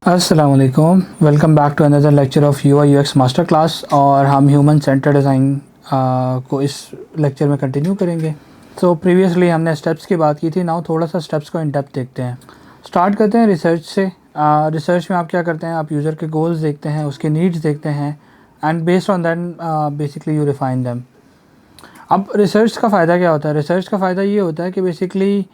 अस्सलाम वालेकुम, welcome back to another lecture of UI UX master class. और हम ह्यूमन सेंटर डिज़ाइन को इस लेक्चर में कंटिन्यू करेंगे। सो प्रीवियसली हमने स्टेप्स की बात की थी, नाउ थोड़ा सा स्टेप्स को इन डेप्थ देखते हैं। स्टार्ट करते हैं रिसर्च से। रिसर्च में आप क्या करते हैं, आप यूज़र के गोल्स देखते हैं, उसके नीड्स देखते हैं, and based on that basically you refine them. अब रिसर्च का फ़ायदा क्या होता है? रिसर्च का फ़ायदा ये होता है कि बेसिकली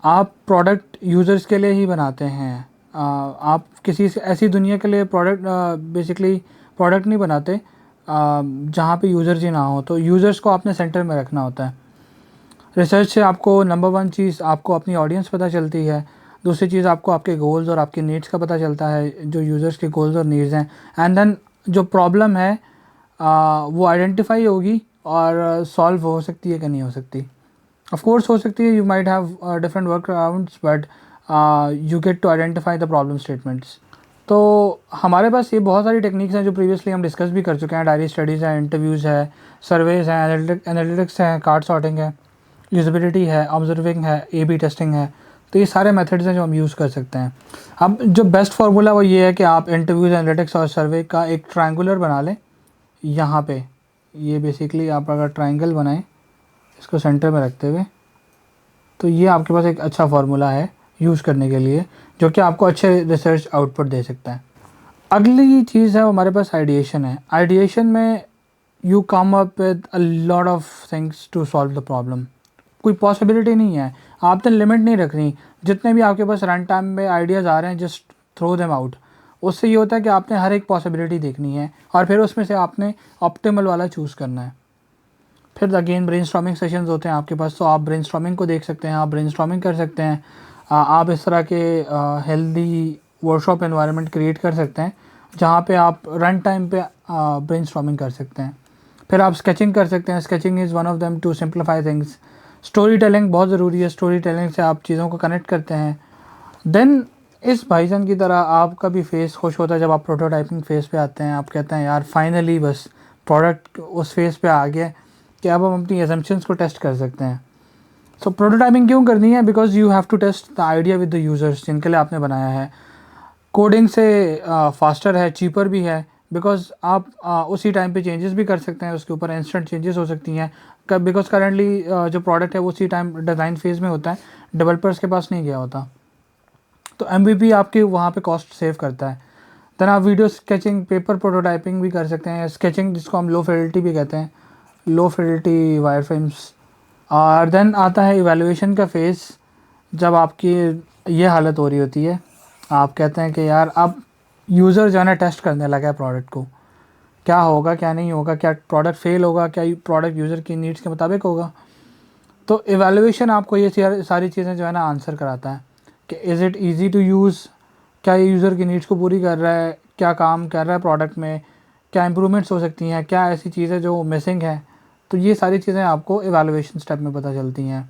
आप प्रोडक्ट यूज़र्स के लिए ही बनाते हैं। आप किसी ऐसी दुनिया के लिए प्रोडक्ट बेसिकली प्रोडक्ट नहीं बनाते जहाँ पे यूज़र्स ही ना हो। तो यूज़र्स को आपने सेंटर में रखना होता है। रिसर्च से आपको नंबर वन चीज़, आपको अपनी ऑडियंस पता चलती है। दूसरी चीज़, आपको आपके गोल्स और आपके नीड्स का पता चलता है, जो यूज़र्स के गोल्स और नीड्स हैं। एंड देन जो प्रॉब्लम है वो आइडेंटिफाई होगी और सॉल्व हो सकती है कि नहीं हो सकती। ऑफ कोर्स हो सकती है, you might have different workarounds, but you get to identify the problem statements. तो हमारे पास ये बहुत सारी टेक्निक्स हैं जो प्रीवियसली हम डिस्कस भी कर चुके हैं। डायरी स्टडीज़ है, इंटरव्यूज़ है, सर्वेज हैं, एनालिटिक्स हैं, कार्ड सॉर्टिंग है, यूजेबिलिटी है, ऑब्जर्विंग है, ए बी टेस्टिंग है। तो ये सारे मेथड्स हैं जो हम यूज़ कर सकते हैं। अब जो बेस्ट फार्मूला वो ये है कि आप इंटरव्यूज़, एनालिटिक्स और सर्वे का एक ट्रायंगुलर बना लें। यहाँ पे ये बेसिकली आप अगर ट्रायंगल बनाएं इसको सेंटर में रखते हुए, तो ये आपके पास एक अच्छा फार्मूला है यूज़ करने के लिए, जो कि आपको अच्छे रिसर्च आउटपुट दे सकता है। अगली चीज़ है हमारे पास आइडिएशन है। आइडिएशन में you come up with a lot of things to solve the problem. कोई पॉसिबिलिटी नहीं है, आपने लिमिट नहीं रखनी। जितने भी आपके पास रन टाइम में आइडियाज़ आ रहे हैं, जस्ट थ्रो देम आउट। उससे ये होता है कि आपने हर एक पॉसिबिलिटी देखनी है और फिर उसमें से आपने ऑप्टिमल वाला चूज़ करना है। फिर अगेन ब्रेनस्टॉर्मिंग सेशंस होते हैं आपके पास, तो आप ब्रेनस्टॉर्मिंग को देख सकते हैं, आप ब्रेनस्टॉर्मिंग कर सकते हैं। आप इस तरह के हेल्दी वर्कशॉप एनवायरनमेंट क्रिएट कर सकते हैं जहाँ पे आप रन टाइम पे ब्रेनस्टॉर्मिंग कर सकते हैं। फिर आप स्केचिंग कर सकते हैं। Sketching is one of them to simplify things. Story telling बहुत ज़रूरी है। स्टोरी टेलिंग से आप चीज़ों को कनेक्ट करते हैं। देन इस भाईजान की तरह आपका भी फेस खुश होता है जब आप प्रोटोटाइपिंग फेज़ पे आते हैं। आप कहते हैं यार फाइनली बस प्रोडक्ट उस फेज़ पे आ गया कि अब हम अपनी असम्पशंस को टेस्ट कर सकते हैं। सो प्रोटोटाइपिंग क्यों करनी है? Because you have to test the idea with the users जिनके लिए आपने बनाया है। कोडिंग से फास्टर है, चीपर भी है, बिकॉज आप उसी टाइम पे चेंजेस भी कर सकते हैं, उसके ऊपर इंस्टेंट चेंजेस हो सकती हैं। बिकॉज करेंटली जो प्रोडक्ट है वो उसी टाइम डिज़ाइन फेज़ में होता है, डेवलपर्स के पास नहीं गया होता। तो MVP आपकी वहाँ पे कॉस्ट सेव करता है। देन आप वीडियो स्केचिंग, पेपर प्रोटोटाइपिंग भी कर सकते हैं। स्केचिंग जिसको हम लो फिडेलिटी भी कहते हैं, लो फिडेलिटी वायर फ्रेम्स। और देन आता है इवैल्यूएशन का फेज़, जब आपकी ये हालत हो रही होती है, आप कहते हैं कि यार अब यूज़र जो है ना टेस्ट करने लगा है प्रोडक्ट को, क्या होगा क्या नहीं होगा, क्या प्रोडक्ट फेल होगा, क्या प्रोडक्ट यूज़र की नीड्स के मुताबिक होगा। तो इवैल्यूएशन आपको ये सारी चीज़ें जो है ना आंसर कराता है कि is it easy to use, क्या ये यूज़र की नीड्स को पूरी कर रहा है, क्या काम कर रहा है प्रोडक्ट में, क्या इंप्रूवमेंट्स हो सकती हैं, क्या ऐसी चीज़ें जो मिसिंग है। तो ये सारी चीज़ें आपको इवैल्यूएशन स्टेप में पता चलती हैं।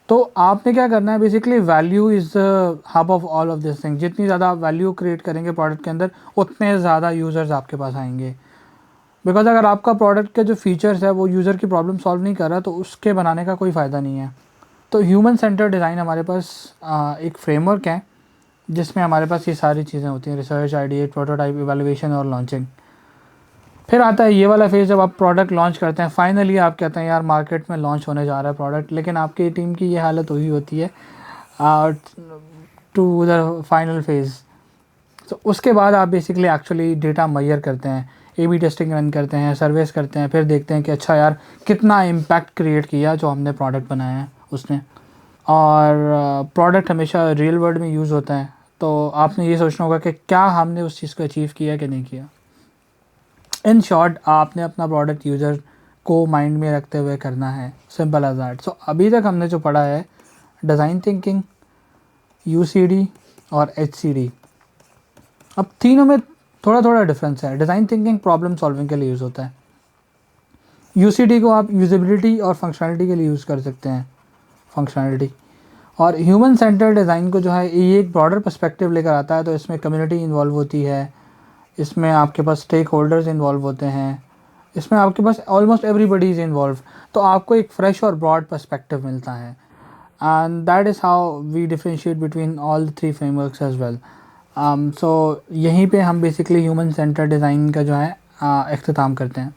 तो आपने क्या करना है, basically value is the hub of all of this thing. जितनी ज़्यादा वैल्यू क्रिएट करेंगे प्रोडक्ट के अंदर, उतने ज़्यादा यूज़र्स आपके पास आएंगे। बिकॉज अगर आपका प्रोडक्ट के जो फीचर्स है वो यूज़र की प्रॉब्लम सॉल्व नहीं कर रहा, तो उसके बनाने का कोई फ़ायदा नहीं है। तो ह्यूमन सेंटर डिज़ाइन हमारे पास एक फ्रेमवर्क है जिसमें हमारे पास ये सारी चीज़ें होती हैं: रिसर्च, आइडिएट, प्रोटोटाइप, इवैल्यूएशन और लॉन्चिंग। फिर आता है ये वाला फेज़ जब आप प्रोडक्ट लॉन्च करते हैं। फाइनली आप कहते हैं यार मार्केट में लॉन्च होने जा रहा है प्रोडक्ट, लेकिन आपकी टीम की ये हालत हुई होती है टू द फाइनल फेज़। तो उसके बाद आप बेसिकली एक्चुअली डेटा मेजर करते हैं, A/B टेस्टिंग रन करते हैं, सर्वेस करते हैं, फिर देखते हैं कि अच्छा यार कितना इम्पैक्ट क्रिएट किया जो हमने प्रोडक्ट बनाया है उसने। और प्रोडक्ट हमेशा रियल वर्ल्ड में यूज़ होता है, तो आपने ये सोचना होगा कि क्या हमने उस चीज़ को अचीव किया कि नहीं किया। इन शॉर्ट, आपने अपना प्रोडक्ट यूज़र को माइंड में रखते हुए करना है, सिंपल एज दैट। सो अभी तक हमने जो पढ़ा है, डिज़ाइन थिंकिंग, UCD और HCD। अब तीनों में थोड़ा थोड़ा डिफरेंस है। डिज़ाइन थिंकिंग प्रॉब्लम सॉल्विंग के लिए यूज़ होता है। UCD को आप यूजेबिलिटी और फंक्शनलिटी के लिए यूज़ कर सकते हैं, फंक्शनलिटी। और ह्यूमन सेंटर डिज़ाइन को जो है ये एक ब्रॉडर पर्सपेक्टिव लेकर आता है। तो इसमें कम्युनिटी इन्वॉल्व होती है, इसमें आपके पास स्टेक होल्डर्स इन्वॉल्व होते हैं, इसमें आपके पास ऑलमोस्ट एवरीबडी इज़ इन्वॉल्व। तो आपको एक फ्रेश और ब्रॉड पर्सपेक्टिव मिलता है, and that is how we differentiate between all the three frameworks as well. So यहीं पे हम बेसिकली ह्यूमन सेंटर डिज़ाइन का जो है अख्ताम करते हैं।